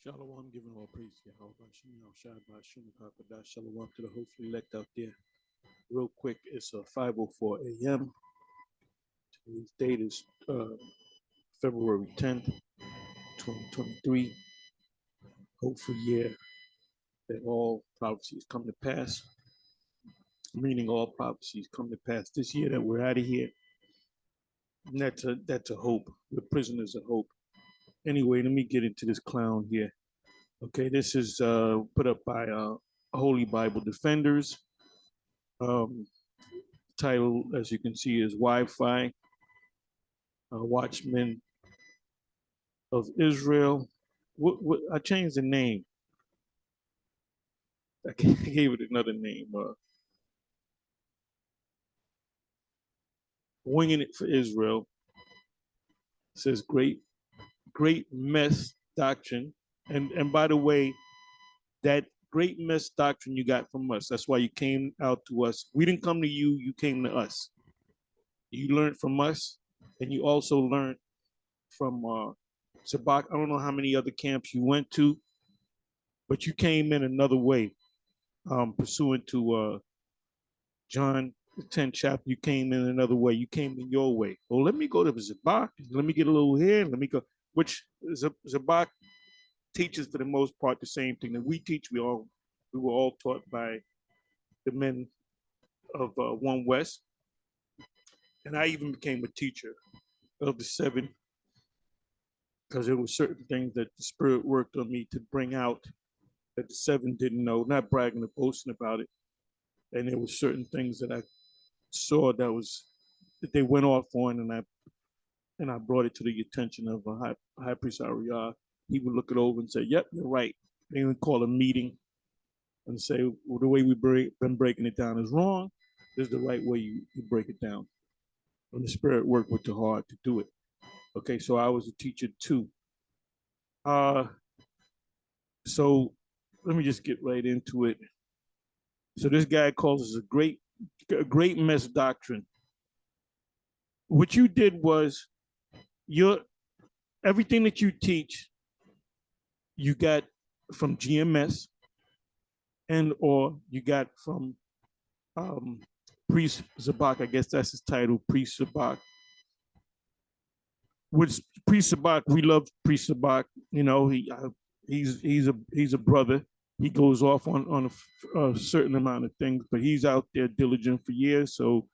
Shalom, giving all praise to Yahweh, Shalom to the hopefully elect out there. Real quick, it's 5:04 a.m. Today's date is February 10th, 2023. Hopeful year that all prophecies come to pass, meaning all prophecies come to pass this year that we're out of here. And that's a hope. We're prisoners of hope. Anyway, let me get into this clown here. Okay, this is put up by Holy Bible Defenders. Title, as you can see, is Wi-Fi, Watchmen of Israel. I changed the name. I gave it another name. Winging It for Israel. It says great mess doctrine. And by the way, that great mess doctrine you got from us. That's why you came out to us. We didn't come to you, you came to us. You learned from us, and you also learned from Sabak. I don't know how many other camps you went to, but you came in another way, pursuant to John the 10th chapter. You came in another way. You came in your way. Well, let me go to Zabak. Let me get a little here. Let me go. Which Zabak teaches for the most part the same thing that we teach. We were all taught by the men of One West, and I even became a teacher of the seven because there were certain things that the Spirit worked on me to bring out that the seven didn't know. Not bragging or boasting about it, and there were certain things that I saw that they went off on, and I brought it to the attention of High Priest Ariah. He would look it over and say, "Yep, you're right." They would call a meeting and say, "Well, the way we've been breaking it down is wrong. This is the right way you break it down." And the Spirit worked with the heart to do it. Okay, so I was a teacher too. So let me just get right into it. So this guy calls us a great mess doctrine. What you did was everything that you teach, you got from GMS and or you got from Priest Zabak. I guess that's his title, Priest Zabak. With Priest Sabak, we love Priest Sabak. You know, he's a brother. He goes off on a certain amount of things, but he's out there diligent for years. So,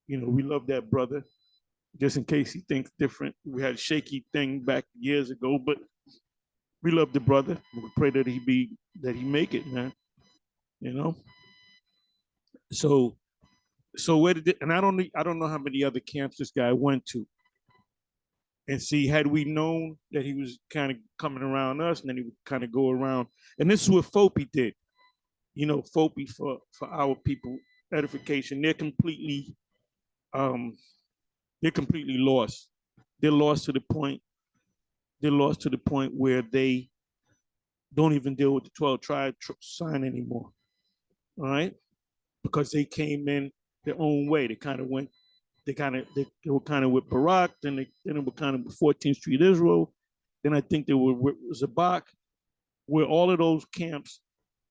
you know, we love that brother. Just in case he thinks different, we had a shaky thing back years ago, but we love the brother. We pray that he make it, man. You know. So where did it? And I don't know how many other camps this guy went to. And see, had we known that he was kind of coming around us, and then he would kind of go around. And this is what FOPI did. You know, FOPI for our people edification. They're completely lost. They're lost to the point. They're lost to the point where they don't even deal with the 12 tribe sign anymore. All right, because they came in their own way. They kind of went. They were kind of with Barak, then they were kind of with 14th Street Israel. Then I think they were with Zabak, where all of those camps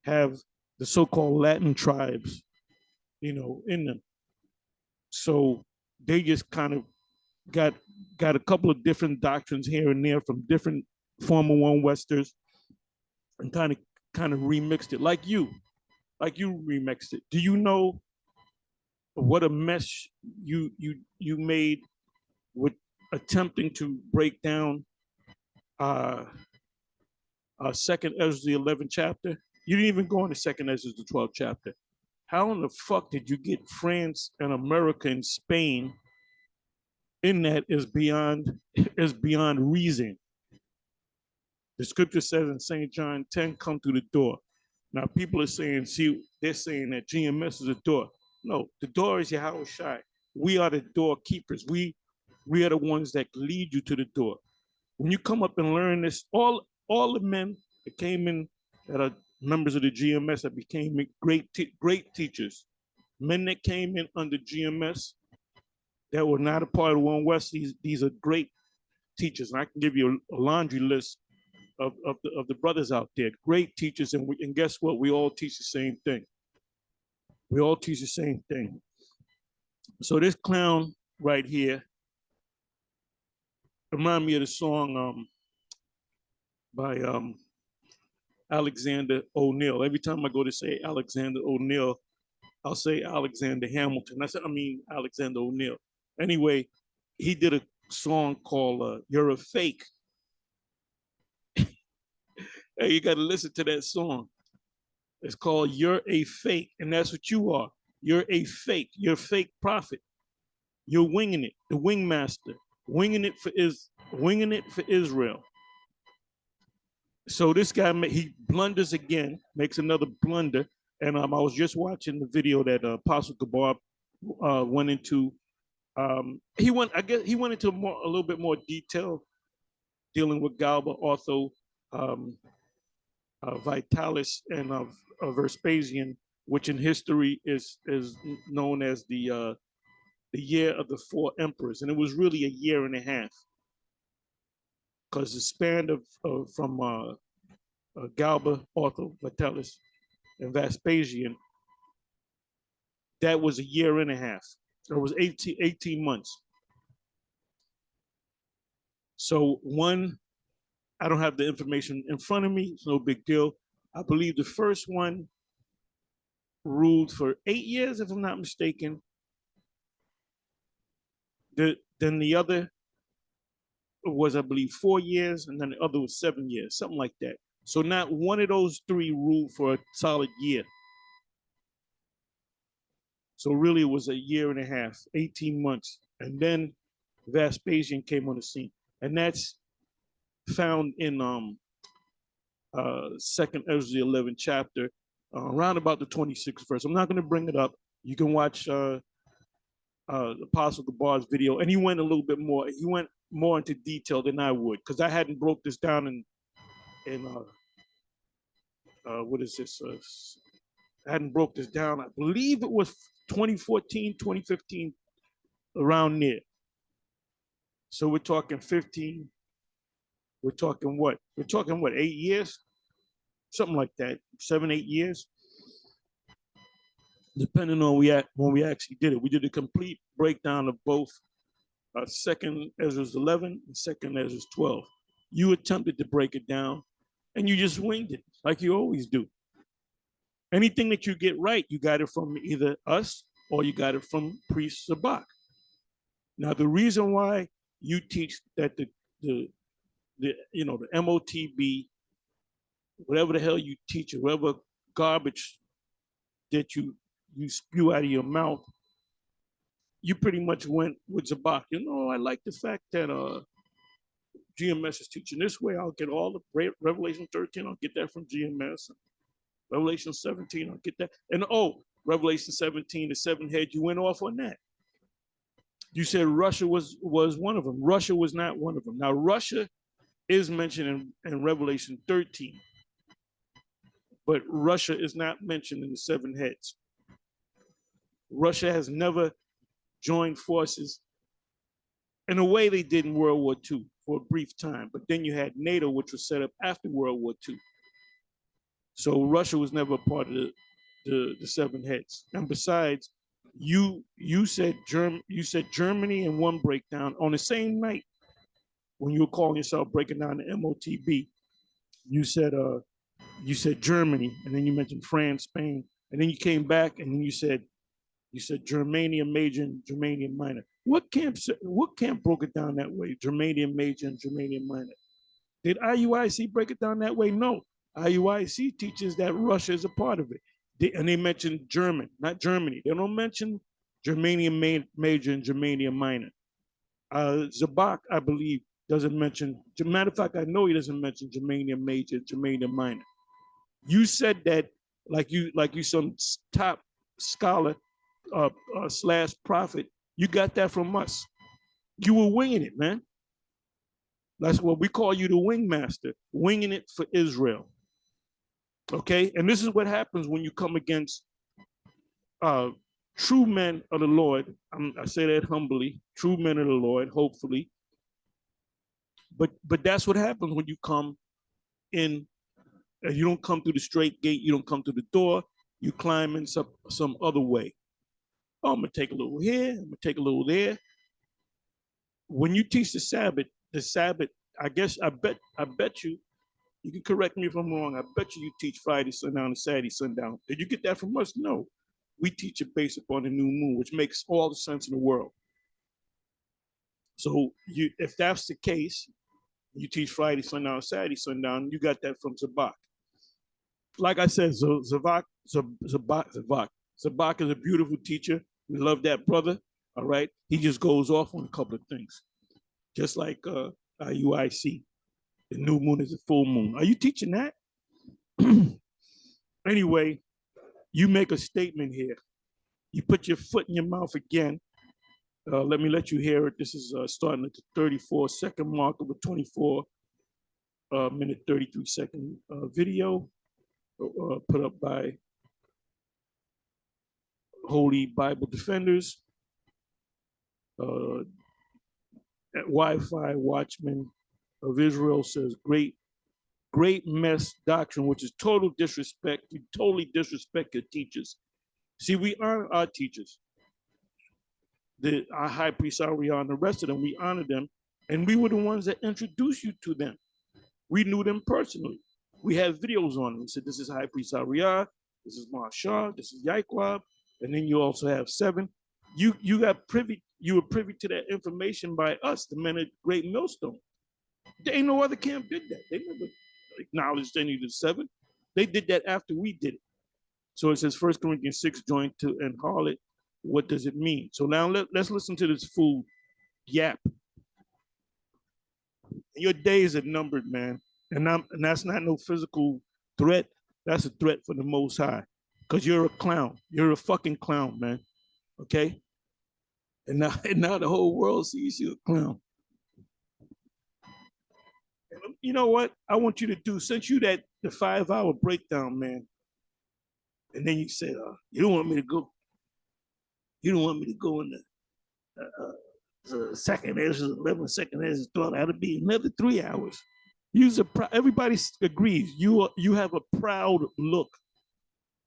have the so-called Latin tribes, you know, in them. So they just kind of got a couple of different doctrines here and there from different former One Westers, and kind of remixed it like you remixed it. Do you know what a mess you made with attempting to break down second Ezra the 11th chapter? You didn't even go into second Ezra the 12th chapter. How in the fuck did you get France and America and Spain in that is beyond reason. The scripture says in St. John 10, come through the door. Now people are saying, see, they're saying that GMS is a door. No, the door is Yahweh Shai. We are the doorkeepers. We are the ones that lead you to the door. When you come up and learn this, all the men that came in that are members of the GMS that became great teachers, men that came in under GMS that were not a part of One West, these are great teachers. And I can give you a laundry list of the brothers out there, great teachers, and guess what? We all teach the same thing. We all teach the same thing. So this clown right here remind me of the song by Alexander O'Neal. Every time I go to say Alexander O'Neal, I'll say Alexander Hamilton. I mean Alexander O'Neal. Anyway, he did a song called "You're a Fake." Hey, you got to listen to that song. It's called "You're a Fake," and that's what you are. You're a fake. You're a fake prophet. You're winging it. The wingmaster, winging it for Israel. So this guy, he blunders again, makes another blunder. And I was just watching the video that Apostle Gabar went into. He went into a little bit more detail dealing with Galba, Ortho, Vitalis, and Vespasian, which in history is known as the year of the four emperors, and it was really a year and a half, because the span from Galba, Ortho, Vitalis, and Vespasian, that was a year and a half. It was 18 months. So I don't have the information in front of me. It's no big deal. I believe the first one ruled for 8 years, if I'm not mistaken. Then the other was, I believe, 4 years, and then the other was 7 years, something like that. So not one of those three ruled for a solid year. So really it was a year and a half, 18 months. And then Vespasian came on the scene. And that's found in Second Ezra 11 chapter, around about the 26th verse. I'm not going to bring it up. You can watch Apostle Gabar's video, and he went a little bit more. He went more into detail than I would, because I hadn't broke this down in what is this? I hadn't broke this down. I believe it was 2014, 2015, around there. So we're talking 15. We're talking what? We're talking what? 8 years, something like that. 7, 8 years, depending on when we actually did it. We did a complete breakdown of both Second Ezra 11 and Second Ezra 12. You attempted to break it down, and you just winged it like you always do. Anything that you get right, you got it from either us or you got it from Priest Zabak. Now, the reason why you teach that the MOTB, whatever the hell you teach, or whatever garbage that you spew out of your mouth, you pretty much went with Zabak. I like the fact that GMS is teaching this way. I'll get all the Revelation 13. I'll get that from GMS. Revelation 17. I'll get that. And Revelation 17, the 7 heads. You went off on that. You said Russia was one of them. Russia was not one of them. Now Russia is mentioned in Revelation 13, but Russia is not mentioned in the 7 heads. Russia has never joined forces. In a way, they did in World War II for a brief time, but then you had NATO, which was set up after World War II. So Russia was never part of the 7 heads. And besides, you said Germany in one breakdown on the same night when you were calling yourself breaking down the MOTB. You said Germany, and then you mentioned France, Spain, and then you came back and then you said Germanium Major and Germanium Minor. What camp broke it down that way? Germanium Major and Germanium Minor. Did IUIC break it down that way? No. IUIC teaches that Russia is a part of it. And they mention German, not Germany. They don't mention Germanium Major and Germanium Minor. Zabak, I believe, doesn't mention, matter of fact, I know he doesn't mention Germanium Major, Germanium Minor. You said that like you some top scholar / prophet. You got that from us. You were winging it, man. That's what we call you, the wingmaster, winging it for Israel. Okay, and this is what happens when you come against true men of the Lord. I say that humbly, true men of the Lord, hopefully. But that's what happens when you come in, you don't come through the straight gate, you don't come through the door, you climb in some other way. Oh, I'm gonna take a little here, I'm gonna take a little there. When you teach the Sabbath, I bet you can correct me if I'm wrong. I bet you teach Friday sundown and Saturday sundown. Did you get that from us? No. We teach it based upon the new moon, which makes all the sense in the world. So if that's the case, you teach Friday sundown, Saturday sundown, you got that from Zabak. Like I said, Zabak is a beautiful teacher. We love that brother. All right. He just goes off on a couple of things. Just like UIC. The new moon is a full moon. Are you teaching that? Anyway, you make a statement here. You put your foot in your mouth again. Let me let you hear it. This is starting at the 34-second mark of a 24-minute, 33-second video put up by Holy Bible Defenders, Wi-Fi Watchman of Israel says, great mess doctrine, which is total disrespect. You totally disrespect your teachers. See, we honor our teachers. Our high priest Ariah and the rest of them, we honor them. And we were the ones that introduced you to them. We knew them personally. We had videos on them. We said, this is high priest Ariah, this is Marshall, this is Yaikwab, and then you also have 7. You were privy to that information by us, the men at Great Millstone. There ain't no other camp did that. They never acknowledged any of the 7. They did that after we did it. So it says 1 Corinthians 6, joined to and harlot. What does it mean? So now let's listen to this fool yap. Your days are numbered, man. And that's not no physical threat. That's a threat for the Most High. Because you're a clown. You're a fucking clown, man. Okay? And now the whole world sees you a clown. And you know what? I want you to do, since you the 5-hour breakdown, man. And then you said, you don't want me to go. You don't want me to go in the second edge, 11 second edge, 12. That'll be another 3 hours. Everybody agrees. You have a proud look.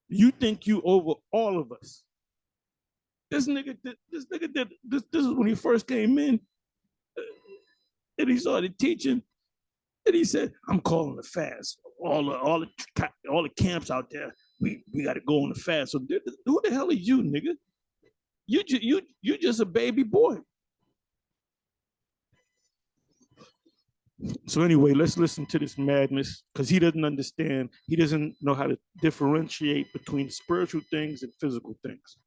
You think you over all of us. This nigga did. This is when he first came in, and he started teaching. And he said, "I'm calling the fast. All the camps out there, we got to go on the fast." So who the hell are you, nigga? You just a baby boy. So anyway, let's listen to this madness, because he doesn't understand. He doesn't know how to differentiate between spiritual things and physical things.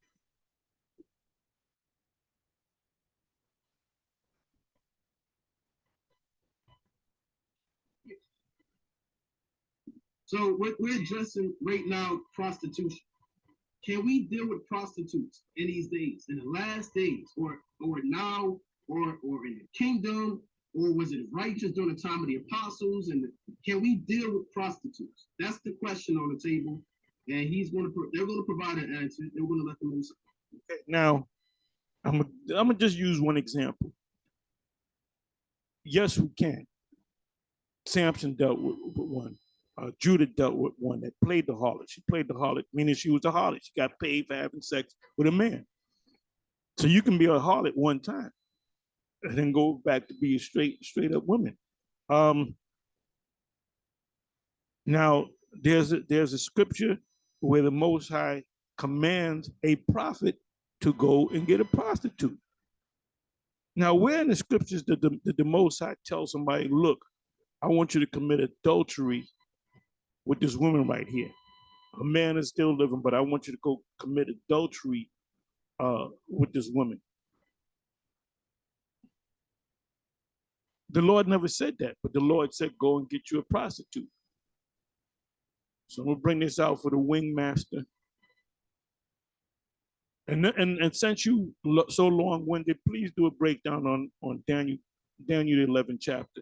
So we're addressing right now prostitution. Can we deal with prostitutes in these days, in the last days, or now, or in the kingdom, or was it righteous during the time of the apostles? And can we deal with prostitutes? That's the question on the table, and they're going to provide an answer. They're going to let them know. Okay, now, I'm gonna just use one example. Yes, we can. Samson dealt with one. Judah dealt with one that played the harlot. She played the harlot, meaning she was a harlot. She got paid for having sex with a man. So you can be a harlot one time and then go back to be a straight up woman. Now there's a scripture where the Most High commands a prophet to go and get a prostitute. Now, where in the scriptures did the Most High tell somebody, look, I want you to commit adultery with this woman right here? A man is still living, but I want you to go commit adultery with this woman. The Lord never said that, but the Lord said, go and get you a prostitute. So I'm gonna bring this out for the wing master. And since you so long-winded, please do a breakdown on Daniel the 11th chapter.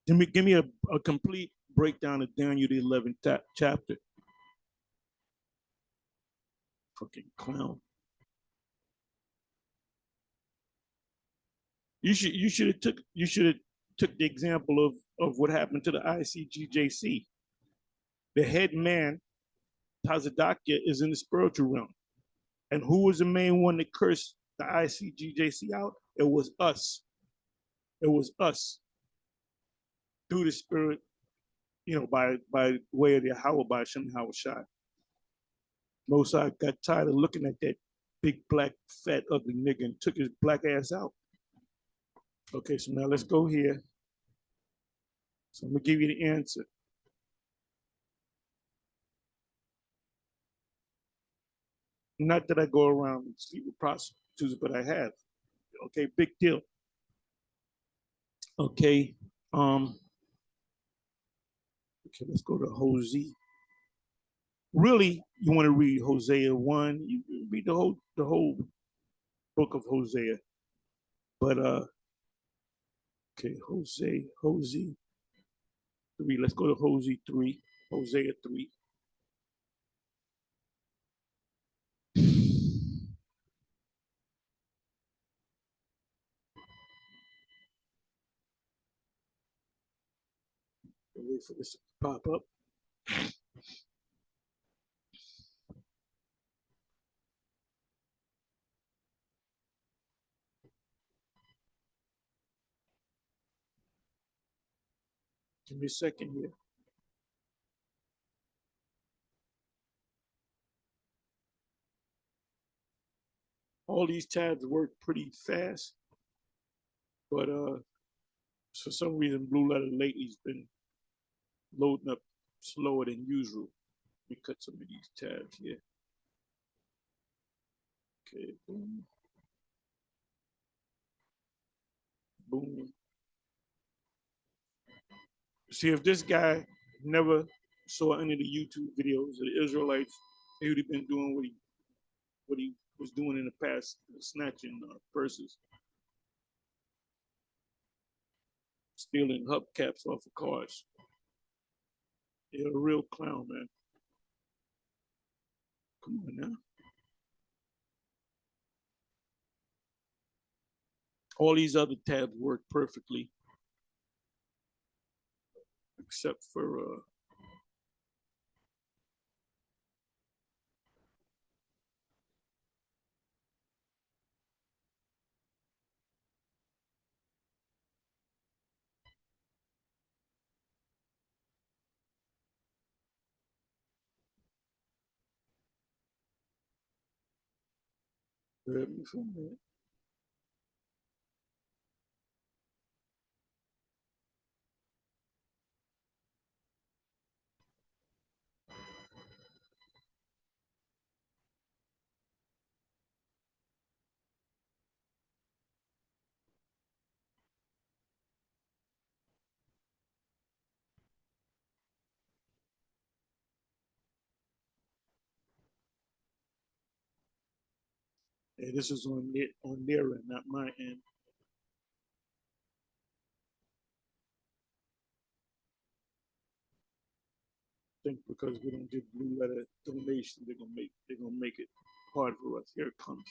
Give me a complete breakdown of Daniel the 11th chapter. Fucking clown. You should have took the example of what happened to the ICGJC. The head man, Tazadakia, is in the spiritual realm. And who was the main one that cursed the ICGJC out? It was us. It was us. Through the spirit, by way of the Howard by Shem Howard Shai. Mosai got tired of looking at that big, black, fat, ugly nigga and took his black ass out. Okay, so now let's go here. So I'm gonna give you the answer. Not that I go around and sleep with prostitutes, but I have. Okay, big deal. Okay, okay, let's go to Hosea. Really, you want to read Hosea 1, you read the whole book of Hosea. But okay, Hosea 3. Let's go to Hosea 3. Hosea 3. Wait for this to pop up. Give me a second here. All these tabs work pretty fast, but for some reason, Blue Letter lately's been loading up slower than usual. Let me cut some of these tabs here. Okay, boom. Boom. See, if this guy never saw any of the YouTube videos of the Israelites, he would have been doing what he was doing in the past, snatching purses, stealing hubcaps off of cars. You're a real clown, man. Come on now. All these other tabs work perfectly, except for yeah, this is on their end, not my end. I think because we don't get Blue Letter donations, they're gonna make it hard for us. Here it comes.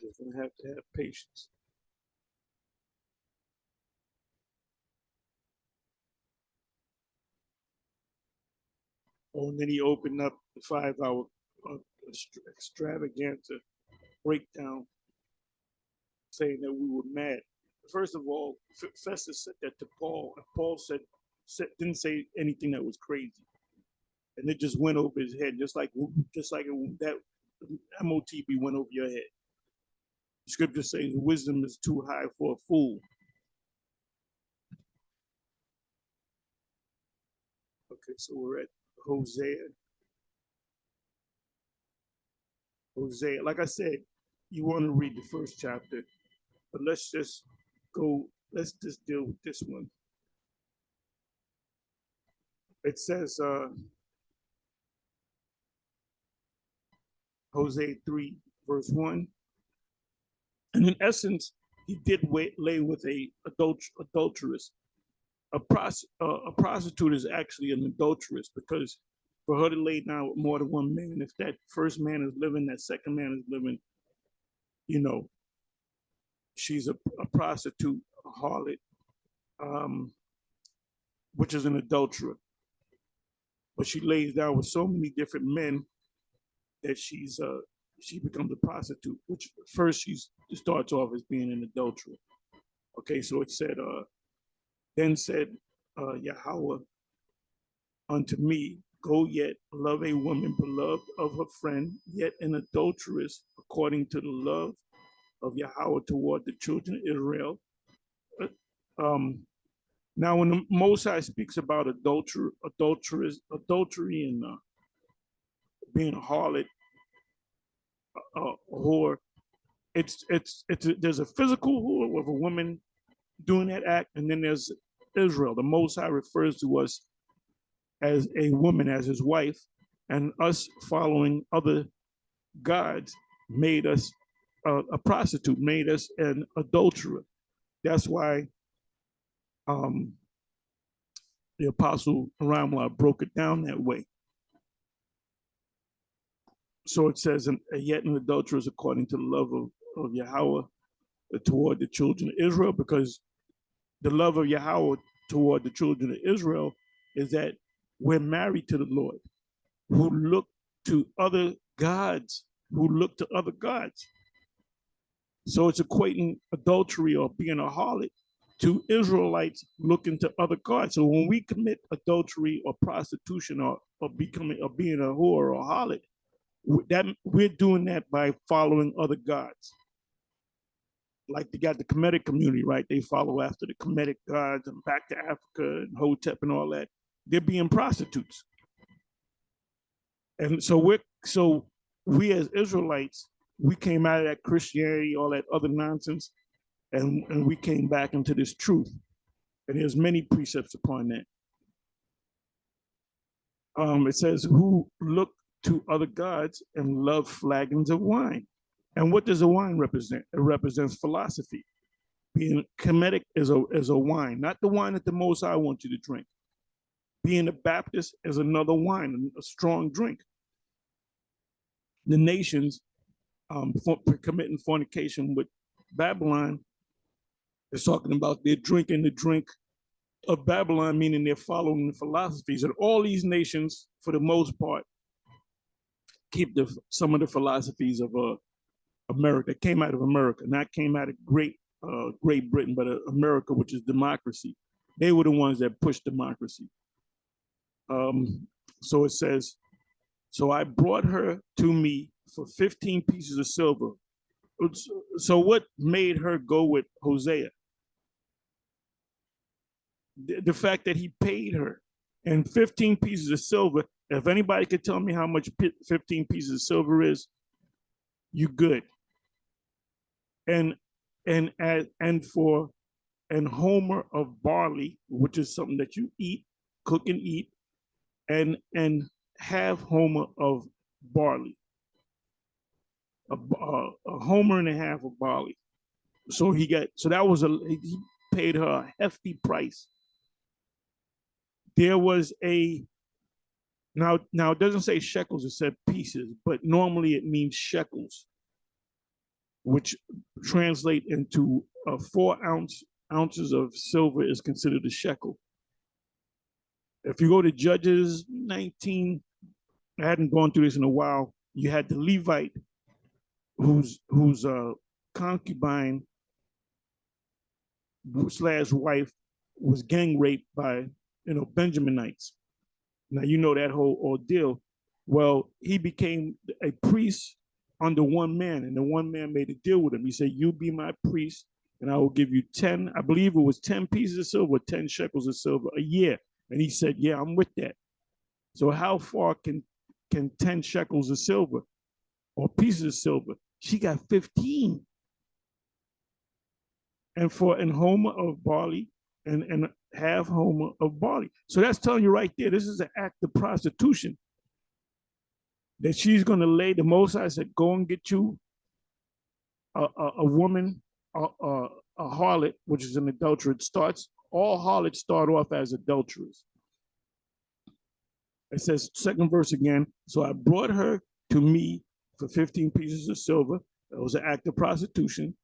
They're gonna have to have patience. Oh, and then he opened up the 5-hour extravaganza breakdown, saying that we were mad. First of all, Festus said that to Paul, and Paul didn't say anything that was crazy, and it just went over his head, just like that MOTB went over your head. The scripture says wisdom is too high for a fool. Okay, so we're at Hosea. Hosea, like I said, you want to read the first chapter, but let's just deal with this one. It says, Hosea 3, verse 1. And in essence, he did lay with a adulteress. A prostitute is actually an adulteress because for her to lay down with more than one man. If that first man is living, that second man is living, she's a prostitute, a harlot, which is an adulterer. But she lays down with so many different men that she becomes a prostitute, which first she starts off as being an adulterer. Okay, so it said, then said Yahweh unto me, go yet, love a woman beloved of her friend, yet an adulteress, according to the love of Yahweh toward the children of Israel. Now, when the Most High speaks about adultery, and being a harlot, a whore, there's a physical whore with a woman doing that act, and then there's Israel. The Most High refers to us as a woman, as his wife, and us following other gods made us a prostitute, made us an adulterer. That's why the Apostle Ramla broke it down that way. So it says, yet an adulteress according to the love of Yahweh toward the children of Israel, because the love of Yahweh toward the children of Israel is that we're married to the Lord, who look to other gods, So it's equating adultery or being a harlot to Israelites looking to other gods. So when we commit adultery or prostitution or being a whore or a harlot, that we're doing that by following other gods. Like they got the Kemetic community, right? They follow after the Kemetic gods and back to Africa and Hotep and all that. They're being prostitutes. And so we as Israelites, we came out of that Christianity, all that other nonsense, and we came back into this truth. And there's many precepts upon that. It says, who look to other gods and love flagons of wine. And what does a wine represent? It represents philosophy. Being Kemetic is a wine, not the wine that the Most High wants you to drink. Being a Baptist is another wine, a strong drink. The nations committing fornication with Babylon is talking about they're drinking the drink of Babylon, meaning they're following the philosophies. And all these nations, for the most part, keep some of the philosophies of America. Came out of America, not came out of Great Britain, but America, which is democracy. They were the ones that pushed democracy. So it says, so I brought her to me for 15 pieces of silver. So what made her go with Hosea? The fact that he paid her, and 15 pieces of silver. If anybody could tell me how much 15 pieces of silver is, you good. And for an homer of barley, which is something that you eat, cook and eat, and half homer of barley, a homer and a half of barley. So he paid her a hefty price. There was now it doesn't say shekels, it said pieces, but normally it means shekels, which translate into 4 ounces of silver is considered a shekel. If you go to Judges 19, I hadn't gone through this in a while. You had the Levite whose concubine / wife was gang raped by Benjaminites. Now you know that whole ordeal. Well, he became a priest under one man, and the one man made a deal with him. He said, "You be my priest, and I will give you 10. I believe it was 10 pieces of silver, 10 shekels of silver a year." And he said, "Yeah, I'm with that." So how far can 10 shekels of silver or pieces of silver? She got 15. And for an homer of barley and half homer of barley. So that's telling you right there, this is an act of prostitution. That she's going to lay, the Most High said, go and get you a woman, a harlot, which is an adulterer. All harlots start off as adulterers. It says, second verse again. So I brought her to me for 15 pieces of silver. It was an act of prostitution.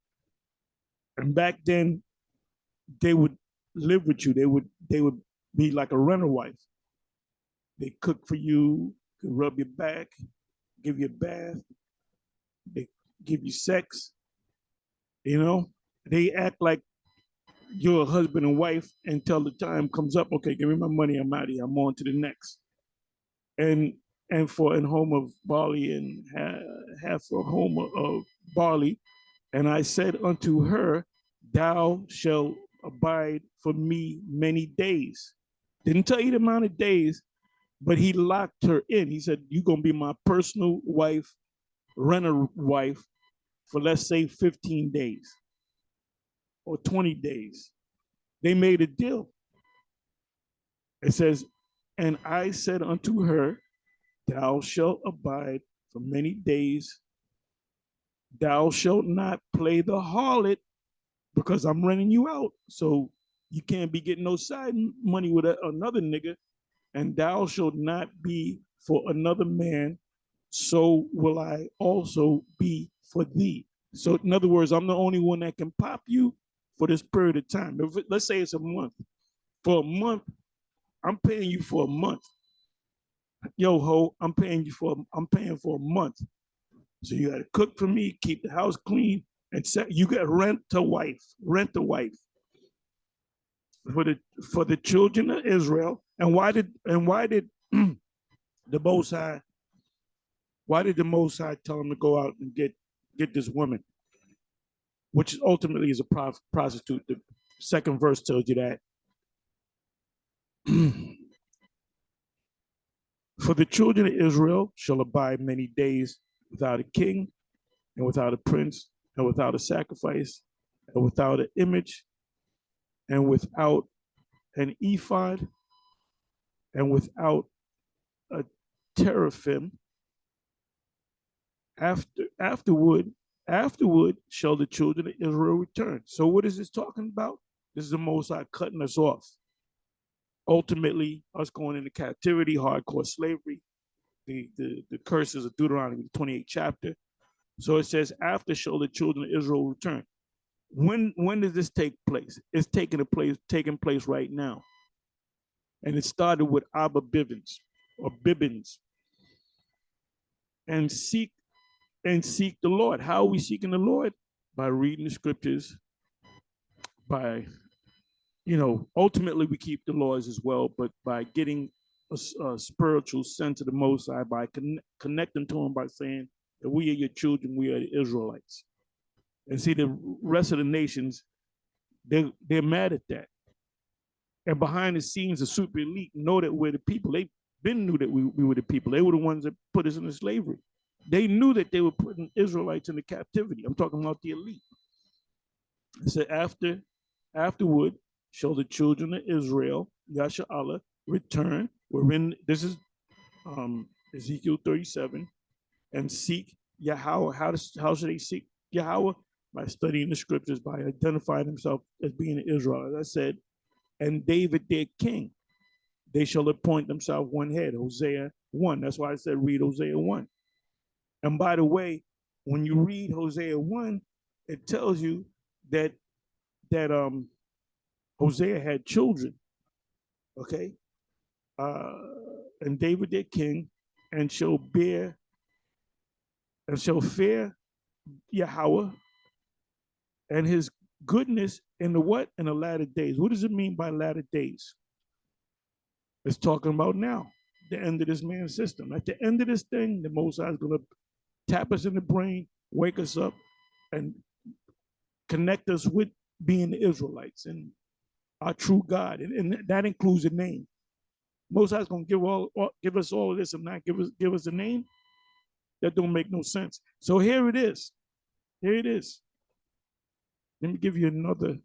And back then, they would live with you. They would be like a renter wife. They cook for you, rub your back, give you a bath, they give you sex, you know. They act like you're a husband and wife until the time comes up. Okay, give me my money, I'm out of here. I'm on to the next. And for an home of barley and half a home of barley. And I said unto her, thou shalt abide for me many days. Didn't tell you the amount of days, but he locked her in. He said, you're going to be my personal wife, renter wife, for let's say 15 days or 20 days. They made a deal. It says, and I said unto her, thou shalt abide for many days. Thou shalt not play the harlot because I'm renting you out. So you can't be getting no side money with another nigga. And thou shalt not be for another man. So will I also be for thee. So in other words, I'm the only one that can pop you for this period of time. Let's say it's a month. For a month, I'm paying you for a month. Yo, ho, I'm paying for a month. So you got to cook for me, keep the house clean, and you got rent a wife for the children of Israel. And why did the Most High tell him to go out and get this woman, which ultimately is a prostitute? The second verse tells you that. For the children of Israel shall abide many days without a king, and without a prince, and without a sacrifice, and without an image, and without an ephod, and without a teraphim. Afterward shall the children of Israel return. So what is this talking about? This is the Most High cutting us off. Ultimately, us going into captivity, hardcore slavery, the curses of Deuteronomy, the 28th chapter. So it says, after shall the children of Israel return. When does this take place? It's taking place right now. And it started with Abba Bivens or Bibbins. And seek the Lord. How are we seeking the Lord? By reading the scriptures, by, ultimately we keep the laws as well, but by getting a spiritual sense of the Most High, by connecting to him by saying that we are your children, we are the Israelites. And see, the rest of the nations, they're mad at that. And behind the scenes, the super elite know that we're the people. They knew that we were the people. They were the ones that put us into slavery. They knew that they were putting Israelites into captivity. I'm talking about the elite. It said, afterward shall the children of Israel, Yasha Allah, return. This is Ezekiel 37, and seek Yahweh. How should they seek Yahweh? By studying the scriptures, by identifying themselves as being Israel. As I said, and David their king. They shall appoint themselves one head, Hosea 1. That's why I said read Hosea 1. And by the way, when you read Hosea 1, it tells you that Hosea had children, okay? And David their king, and shall fear Yahweh and his goodness in the what? In the latter days. What does it mean by latter days? It's talking about now, the end of this man's system. At the end of this thing, the Most High is going to tap us in the brain, wake us up, and connect us with being the Israelites and our true God. And that includes a name. Most High is going to give us all of this and not give us a name. That don't make no sense. So here it is. Here it is. Let me give you another.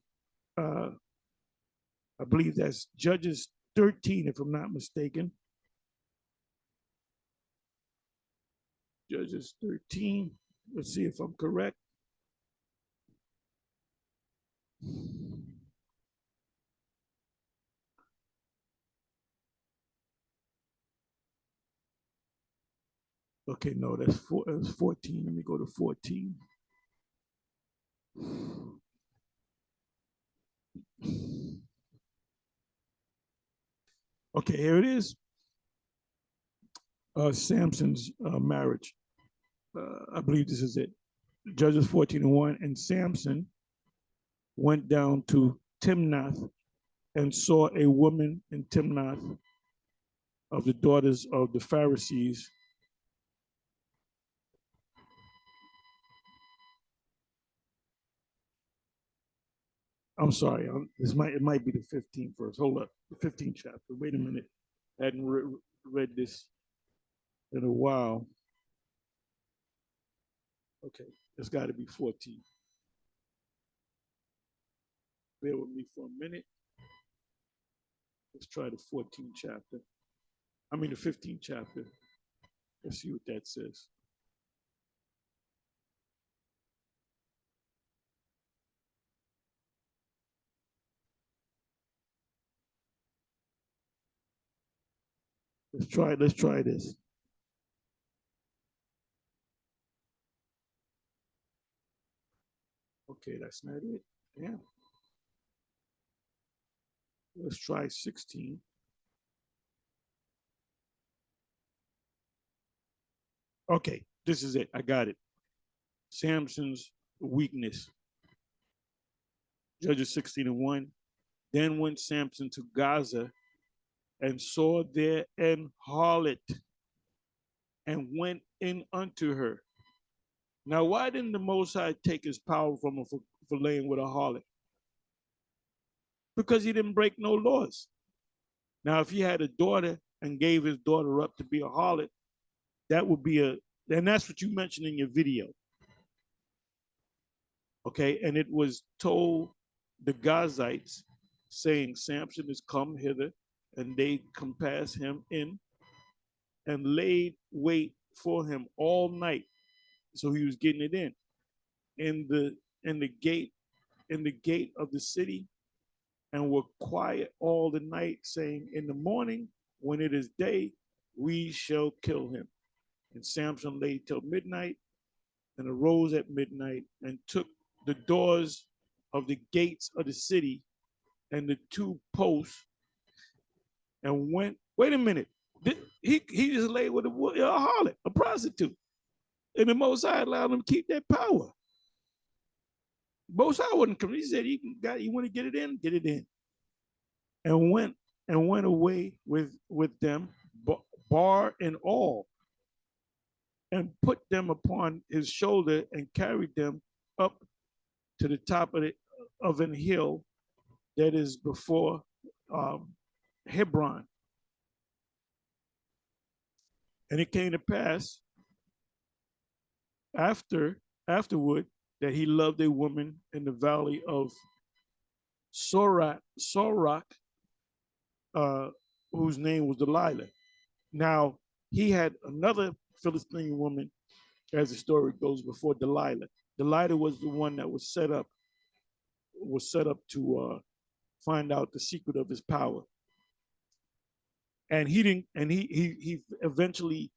I believe that's Judges 13, if I'm not mistaken. Judges 13. Let's see if I'm correct. Okay, no, that's 14. Let me go to 14. Okay, here it is. Samson's marriage. I believe this is it. Judges 14:1. And Samson went down to Timnath and saw a woman in Timnath of the daughters of the Pharisees. I'm sorry, it might be the 15th verse. Hold up, the 15th chapter. Wait a minute, I hadn't read this in a while. Okay, it's got to be 14. Bear with me for a minute. Let's try the 14th chapter. I mean the 15th chapter. Let's see what that says. Let's try this. Okay, that's not it. Yeah. Let's try 16. Okay, this is it. I got it. Samson's weakness. Judges 16:1. Then went Samson to Gaza and saw there an harlot and went in unto her. Now, why didn't the Most High take his power from him for laying with a harlot? Because he didn't break no laws. Now, if he had a daughter and gave his daughter up to be a harlot, that would be and that's what you mentioned in your video. Okay, and it was told the Gazites, saying, Samson is come hither, and they compassed him in and laid wait for him all night. So he was getting it in the gate of the city, and were quiet all the night, saying, in the morning, when it is day, we shall kill him. And Samson lay till midnight, and arose at midnight, and took the doors of the gates of the city and the two posts, and went. Wait a minute. He just lay with a harlot, a prostitute. And the Most High allowed him to keep that power. Most High wouldn't come. He said, you want to get it in? Get it in. And went away with them, bar and all, and put them upon his shoulder and carried them up to the top of an hill that is before Hebron. And it came to pass afterward that he loved a woman in the valley of Sorok, whose name was Delilah. Now, he had another Philistine woman, as the story goes, before Delilah. Delilah was the one that was set up to find out the secret of his power. And he didn't. And he eventually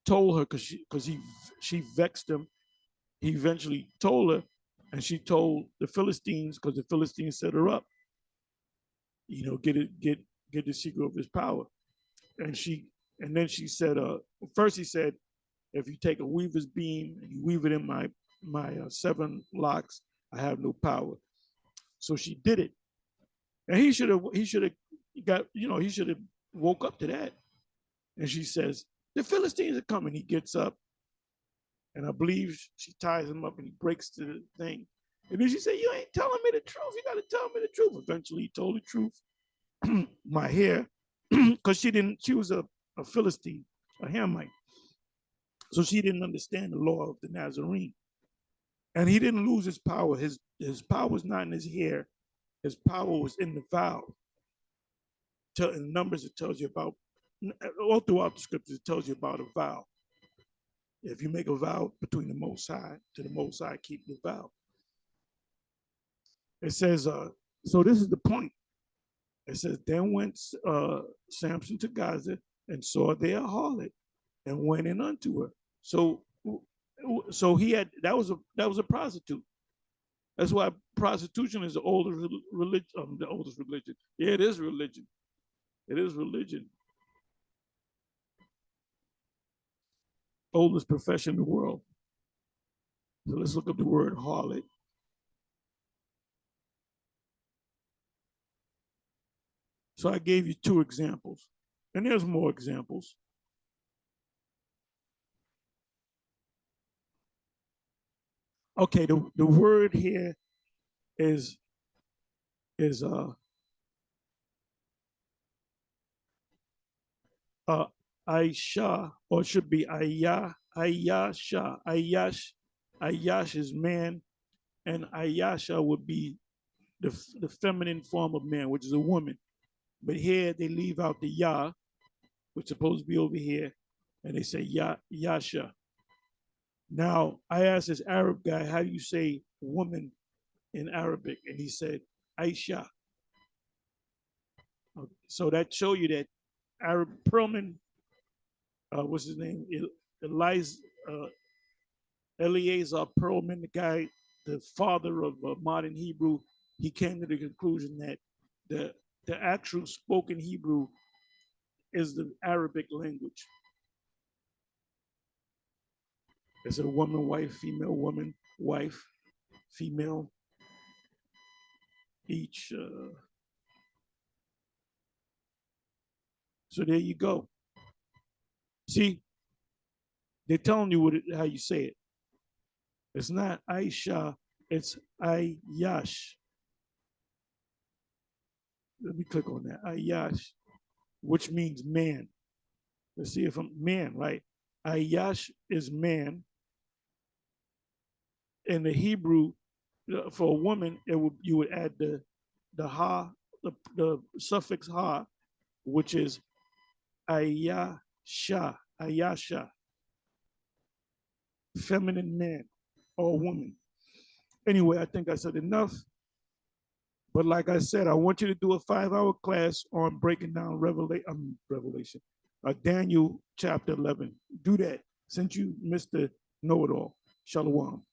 told her, because she vexed him. He eventually told her, and she told the Philistines, because the Philistines set her up. Get the secret of his power. And then she said, first he said, if you take a weaver's beam and you weave it in my 7 locks, I have no power. So she did it, and he should have woke up to that. And she says, the Philistines are coming. He gets up, and I believe she ties him up, and he breaks the thing. And then she said, you ain't telling me the truth. You got to tell me the truth. Eventually, he told the truth. My hair, because she was a Philistine, a Hamite. So she didn't understand the law of the Nazarene. And he didn't lose his power. His power was not in his hair. His power was in the vow. In Numbers, it tells you about, all throughout the scriptures, it tells you about a vow. If you make a vow between the Most High, to the Most High, keep the vow. It says, so this is the point. It says, then went Samson to Gaza and saw there a harlot and went in unto her. So he had that was a prostitute. That's why prostitution is the oldest religion. The oldest religion. Yeah, it is religion. It is religion. Oldest profession in the world. So let's look up the word harlot. So I gave you two examples, and there's more examples. Okay, the word here is is uh Aisha, or it should be Ayasha. Ayash is man, and Ayasha would be the feminine form of man, which is a woman. But here they leave out the Ya, which is supposed to be over here, and they say Yasha. Now I asked this Arab guy, how do you say woman in Arabic? And he said Aisha. So that show you that Arab Perlman, what's his name? Elias, uh, Eleazar Perlman, the guy, the father of modern Hebrew, he came to the conclusion that the the actual spoken Hebrew is the Arabic language. It's a woman, wife, female, woman, wife, female, each. So there you go. See, they're telling you how you say it. It's not Aisha, it's Ayash. Let me click on that. Ayash, which means man. Let's see if I'm man, right? Ayash is man. In the Hebrew, for a woman, you would add the ha, the suffix ha, which is ayasha, ayasha, feminine man or woman. Anyway, I think I said enough. But like I said, I want you to do a 5-hour class on breaking down Revelation, Daniel chapter 11. Do that since you missed the know-it-all. Shalom.